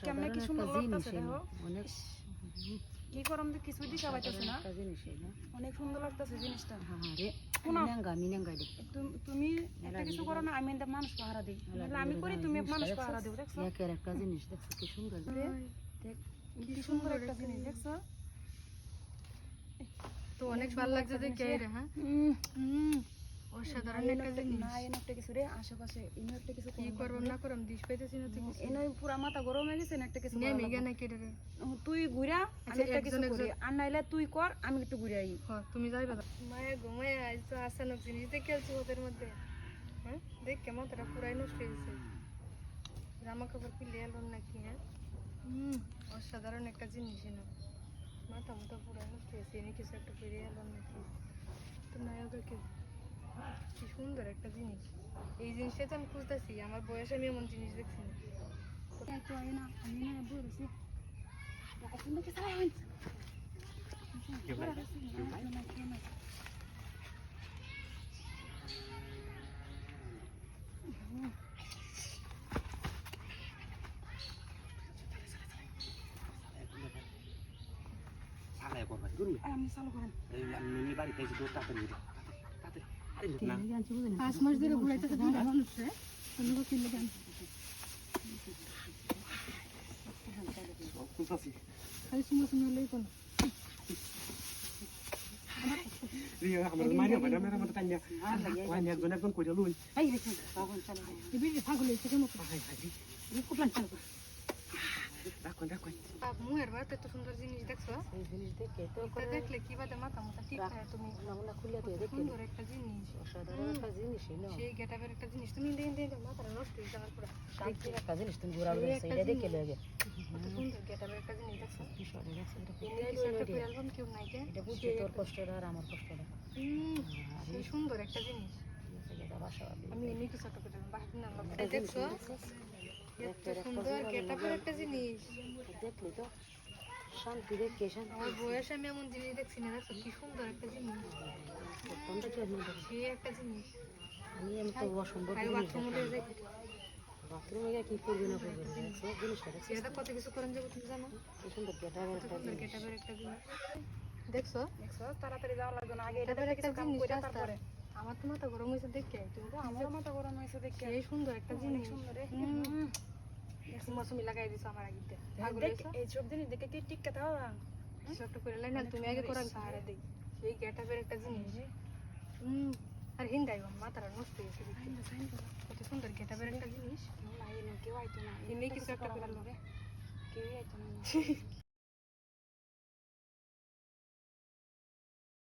কেমনে কি সুন্দর লাগতেছে দেখো কি করম তো কিছু দিশা পাইতেছে না অনেক সুন্দর লাগতেছে জিনিসটা তুমি একটা কিছু করো না আমি একটা মানুষ পাহারা দিই আমি করি তুমি মানুষ পাহারা দিও দেখছো একটা জিনিস দেখছো কি সুন্দর কি সুন্দর একটা জিনিস দেখছো তো অনেক ভালো লাগছে দেখে রে হ্যাঁ অসাধারণ একটা জিনিস না এনে একটা কিছু রে আশেপাশে এনে একটা কিছু কি করব না করম দিশ পাইতেছি না তুই এনে পুরা মাথা গরম হয়ে গেছে না একটা কিছু নেই মেগা না কেটে রে তুই ঘুরা আমি একটা কিছু করি আর নাইলে তুই কর আমি একটু ঘুরে আই হ্যাঁ তুমি যাইবা মায়া ঘুমায় আজ তো আসানক জিনিস দেখে আলছি ওদের মধ্যে হ্যাঁ দেখ কেমন তারা পুরাই নষ্ট হয়ে গেছে জামা কাপড় কিনে এলো নাকি হ্যাঁ অসাধারণ একটা জিনিস না মাথা মাথা পুরাই নষ্ট হয়েছে এনে কিছু একটা ফিরে এলো নাকি তো নায়ককে কি সুন্দর একটা জিনিস এই জিনিসটা তো আমি খুঁজতেছি আমার বয়সে আমি এমন জিনিস দেখছি না তো আই না আমি না বলছি এখন দেখে সারা হইছে আমি চালু করেন 5 মাস ধরে ঘুরাইতেছে মানুষ রে তুমি কিনলে কেন খালি সময় সময় লই কোন আমার মারিয়া বাড়া মেরা মত টাইয়া ওয়ানি একজন কইরা লই এই দেখুন তখন চালু করেন এই বিড়ি ছাগল হইছে কেমন হাই হাই এই কুপলান চালু করেন রাখুন মুহের বাড়িতে এত সুন্দর জিনিস দেখছো এই জিনিস দেখে তো এটা দেখলে কি বাদে মাথা মাথা ঠিক থাকে তুমি নামলা খুলে দিয়ে দেখে সুন্দর একটা জিনিস অসাধারণ একটা জিনিস না সেই গেটাবের একটা জিনিস তুমি দিন মাথা নষ্ট হয়ে যাওয়ার পুরো শান্তির একটা জিনিস তুমি ঘোরা সেইটা দেখে লগে কত সুন্দর গেটাবের একটা জিনিস দেখছো কি সরে গেছে অ্যালবাম কেউ নাই কে এটা বুঝছি তোর কষ্টটা আর আমার কষ্টটা সেই সুন্দর একটা জিনিস এটা বাসা আমি এমনি কিছু একটা করে বাহির না দেখছো এত সুন্দর গেটাবের একটা জিনিস দেখলি তো শান্তি দেখে শান্তি আমার বয়সে আমি এমন জিনিস দেখছি না দেখছো কি সুন্দর একটা জিনিস কোনটা কি আমি সেই একটা জিনিস আমি এমন তো অসম্ভব আর বাথরুমে যাই বাথরুমে গিয়ে কি করবি না করবি জিনিসটা দেখছি এটা কত কিছু করেন যাবো তুমি জানো কি সুন্দর গেটাবের একটা সুন্দর গেটাবের একটা জিনিস দেখছো দেখছো তাড়াতাড়ি যাওয়া লাগবে না আগে গেটাবের একটা কাম জিনিস করে তারপরে আমার তো মাথা গরম হয়েছে দেখে তুমি তো আমার মাথা গরম হয়েছে দেখে সেই সুন্দর একটা জিনিস সুন্দর রে মৌসুমি লাগাই দিছো আমার আগে এই সব জিনিস দেখে কি টিকা দাও কিছু একটা করে লাই না তুমি আগে করো আমি সাহারা দিই সেই গেটাবের একটা জিনিস আর হিন্দাই মাথাটা নষ্ট হয়েছে কত সুন্দর গেটাবের একটা জিনিস কেউ আইতো না এমনি কিছু একটা করে কেউ আইতো না